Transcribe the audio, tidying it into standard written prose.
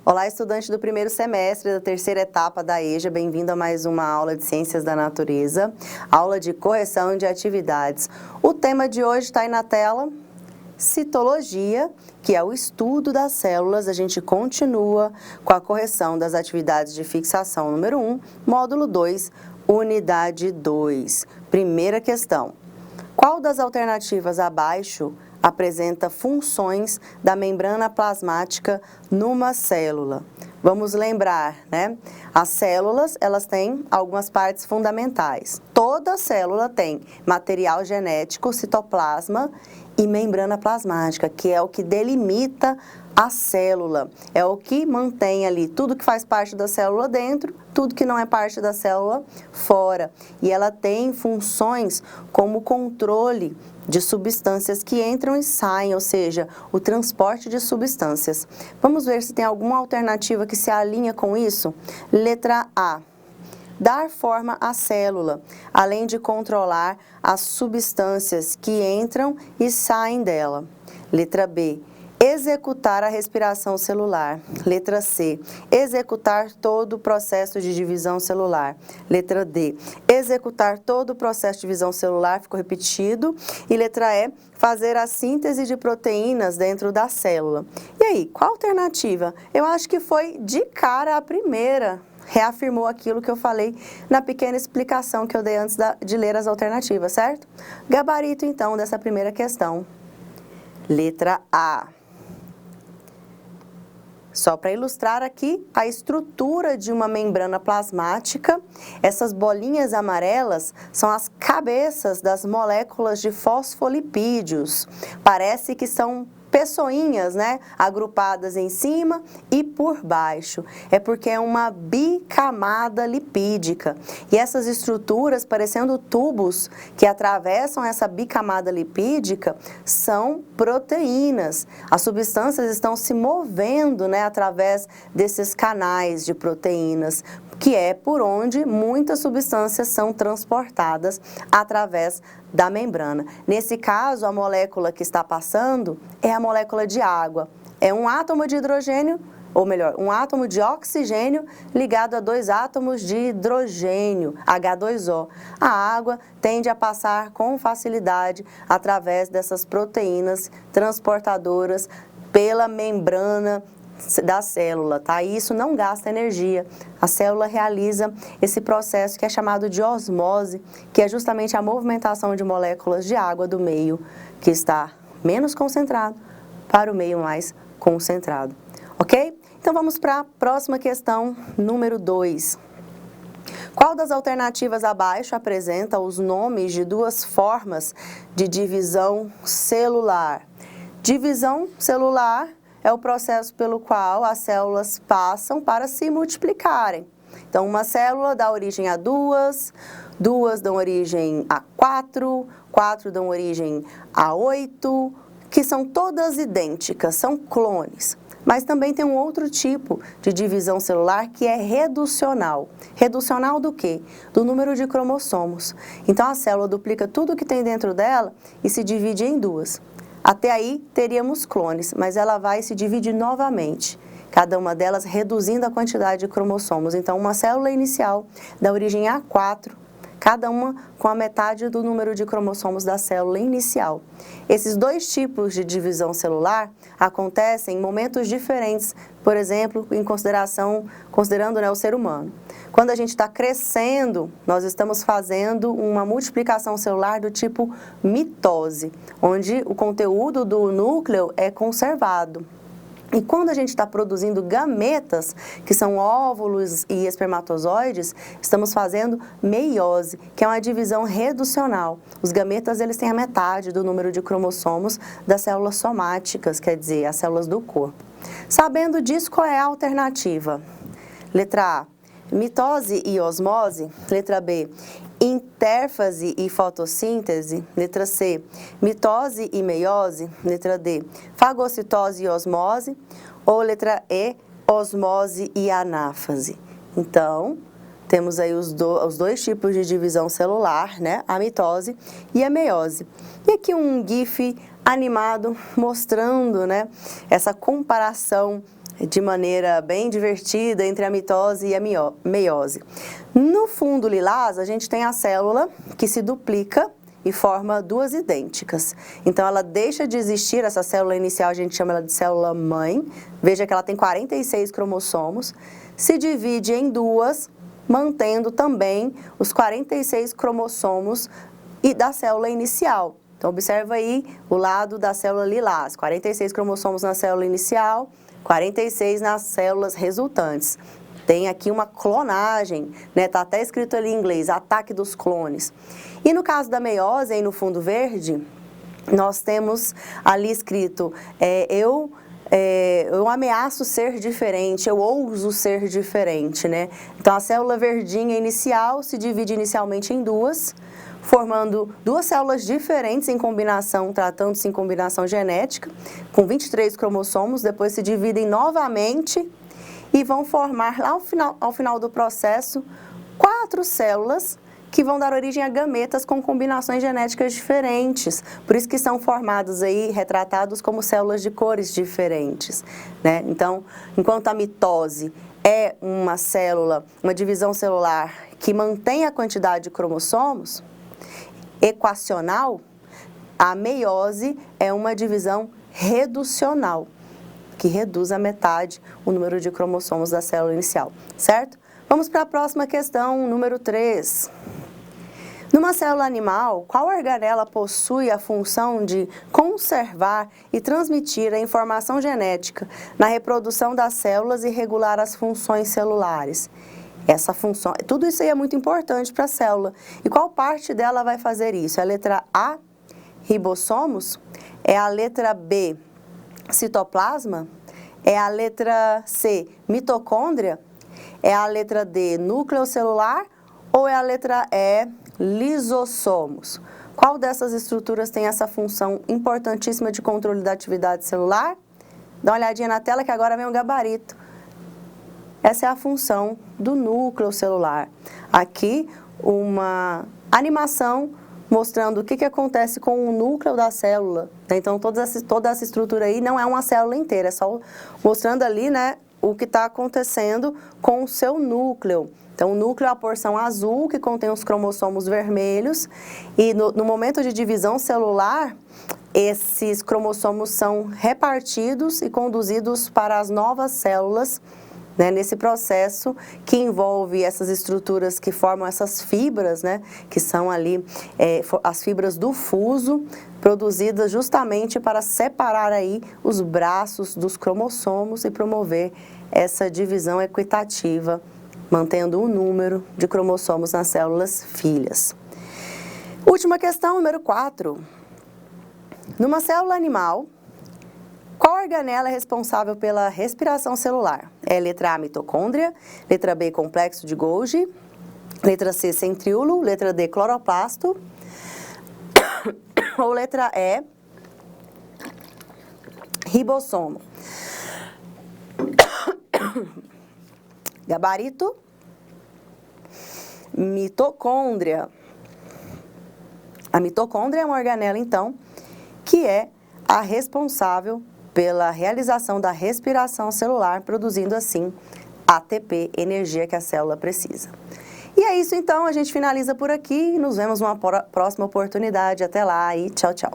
Olá, estudante do primeiro semestre da terceira etapa da EJA, bem-vindo a mais uma aula de Ciências da Natureza, aula de correção de atividades. O tema de hoje está aí na tela, citologia, que é o estudo das células. A gente continua com a correção das atividades de fixação número 1, módulo 2, unidade 2. Primeira questão. Qual das alternativas abaixo apresenta funções da membrana plasmática numa célula? Vamos lembrar, né? As células, elas têm algumas partes fundamentais. Toda célula tem material genético, citoplasma e membrana plasmática, que é o que delimita a célula. É o que mantém ali tudo que faz parte da célula dentro, tudo que não é parte da célula fora. E ela tem funções como controle de substâncias que entram e saem, ou seja, o transporte de substâncias. Vamos ver se tem alguma alternativa que se alinha com isso? Letra A. Dar forma à célula, além de controlar as substâncias que entram e saem dela. Letra B. Executar a respiração celular. Letra C. Executar todo o processo de divisão celular. Letra D. Executar todo o processo de divisão celular, ficou repetido. E letra E. Fazer a síntese de proteínas dentro da célula. E aí, qual a alternativa? Eu acho que foi de cara a primeira. Reafirmou aquilo que eu falei na pequena explicação que eu dei antes de ler as alternativas, certo? Gabarito, então, dessa primeira questão. Letra A. Só para ilustrar aqui a estrutura de uma membrana plasmática, essas bolinhas amarelas são as cabeças das moléculas de fosfolipídios. Parece que são pessoinhas, né, agrupadas em cima e por baixo. É porque é uma bicamada lipídica. E essas estruturas, parecendo tubos que atravessam essa bicamada lipídica, são proteínas. As substâncias estão se movendo, né, através desses canais de proteínas, que é por onde muitas substâncias são transportadas através da membrana. Nesse caso, a molécula que está passando é a molécula de água. É um átomo de hidrogênio, ou melhor, um átomo de oxigênio ligado a dois átomos de hidrogênio, H2O. A água tende a passar com facilidade através dessas proteínas transportadoras pela membrana da célula, tá? E isso não gasta energia. A célula realiza esse processo que é chamado de osmose, que é justamente a movimentação de moléculas de água do meio que está menos concentrado para o meio mais concentrado, ok? Então vamos para a próxima questão, número 2. Qual das alternativas abaixo apresenta os nomes de duas formas de divisão celular? Divisão celular é o processo pelo qual as células passam para se multiplicarem. Então, uma célula dá origem a duas, duas dão origem a quatro, quatro dão origem a 8, que são todas idênticas, são clones. Mas também tem um outro tipo de divisão celular que é reducional. Reducional do quê? Do número de cromossomos. Então, a célula duplica tudo que tem dentro dela e se divide em duas. Até aí teríamos clones, mas ela vai se dividir novamente, cada uma delas reduzindo a quantidade de cromossomos. Então, uma célula inicial dá origem a 4, cada uma com a metade do número de cromossomos da célula inicial. Esses dois tipos de divisão celular acontecem em momentos diferentes, por exemplo, considerando, né, o ser humano. Quando a gente está crescendo, nós estamos fazendo uma multiplicação celular do tipo mitose, onde o conteúdo do núcleo é conservado. E quando a gente está produzindo gametas, que são óvulos e espermatozoides, estamos fazendo meiose, que é uma divisão reducional. Os gametas, eles têm a metade do número de cromossomos das células somáticas, quer dizer, as células do corpo. Sabendo disso, qual é a alternativa? Letra A, mitose e osmose. Letra B, intérfase e fotossíntese. Letra C, mitose e meiose. Letra D, fagocitose e osmose. Ou letra E, osmose e anáfase. Então, temos aí os dois tipos de divisão celular, né? A mitose e a meiose. E aqui um GIF animado mostrando, né, essa comparação de maneira bem divertida entre a mitose e a meiose. No fundo lilás, a gente tem a célula que se duplica e forma duas idênticas. Então, ela deixa de existir, essa célula inicial a gente chama ela de célula mãe. Veja que ela tem 46 cromossomos, se divide em duas, mantendo também os 46 cromossomos e da célula inicial. Então, observa aí o lado da célula lilás, 46 cromossomos na célula inicial, 46 nas células resultantes. Tem aqui uma clonagem, né? Tá até escrito ali em inglês, ataque dos clones. E no caso da meiose, aí no fundo verde, nós temos ali escrito, eu ameaço ser diferente, eu ouso ser diferente, né? Então, a célula verdinha inicial se divide inicialmente em duas, formando duas células diferentes em combinação, tratando-se em combinação genética, com 23 cromossomos, depois se dividem novamente e vão formar, lá ao final do processo, 4 células que vão dar origem a gametas com combinações genéticas diferentes. Por isso que são formados aí, retratados como células de cores diferentes, né? Então, enquanto a mitose é uma célula, uma divisão celular que mantém a quantidade de cromossomos, equacional, a meiose é uma divisão reducional, que reduz a metade o número de cromossomos da célula inicial, certo? Vamos para a próxima questão, número 3. Numa célula animal, qual organela possui a função de conservar e transmitir a informação genética na reprodução das células e regular as funções celulares? Essa função, tudo isso aí é muito importante para a célula. E qual parte dela vai fazer isso? É a letra A, ribossomos? É a letra B, citoplasma? É a letra C, mitocôndria? É a letra D, núcleo celular? Ou é a letra E, lisossomos? Qual dessas estruturas tem essa função importantíssima de controle da atividade celular? Dá uma olhadinha na tela que agora vem um gabarito. Essa é a função do núcleo celular. Aqui, uma animação mostrando o que acontece com o núcleo da célula. Então, toda essa estrutura aí não é uma célula inteira, é só mostrando ali, né, o que está acontecendo com o seu núcleo. Então, o núcleo é a porção azul, que contém os cromossomos vermelhos, e no momento de divisão celular, esses cromossomos são repartidos e conduzidos para as novas células, né, nesse processo que envolve essas estruturas que formam essas fibras, né, que são ali as fibras do fuso, produzidas justamente para separar aí os braços dos cromossomos e promover essa divisão equitativa, mantendo o número de cromossomos nas células filhas. Última questão, número 4. Numa célula animal, qual organela é responsável pela respiração celular? É letra A, mitocôndria, letra B, complexo de Golgi, letra C, centríolo, letra D, cloroplasto, ou letra E, ribossomo. Gabarito, mitocôndria. A mitocôndria é uma organela, então, que é a responsável pela realização da respiração celular, produzindo assim ATP, energia que a célula precisa. E é isso então, a gente finaliza por aqui e nos vemos numa próxima oportunidade. Até lá e tchau, tchau.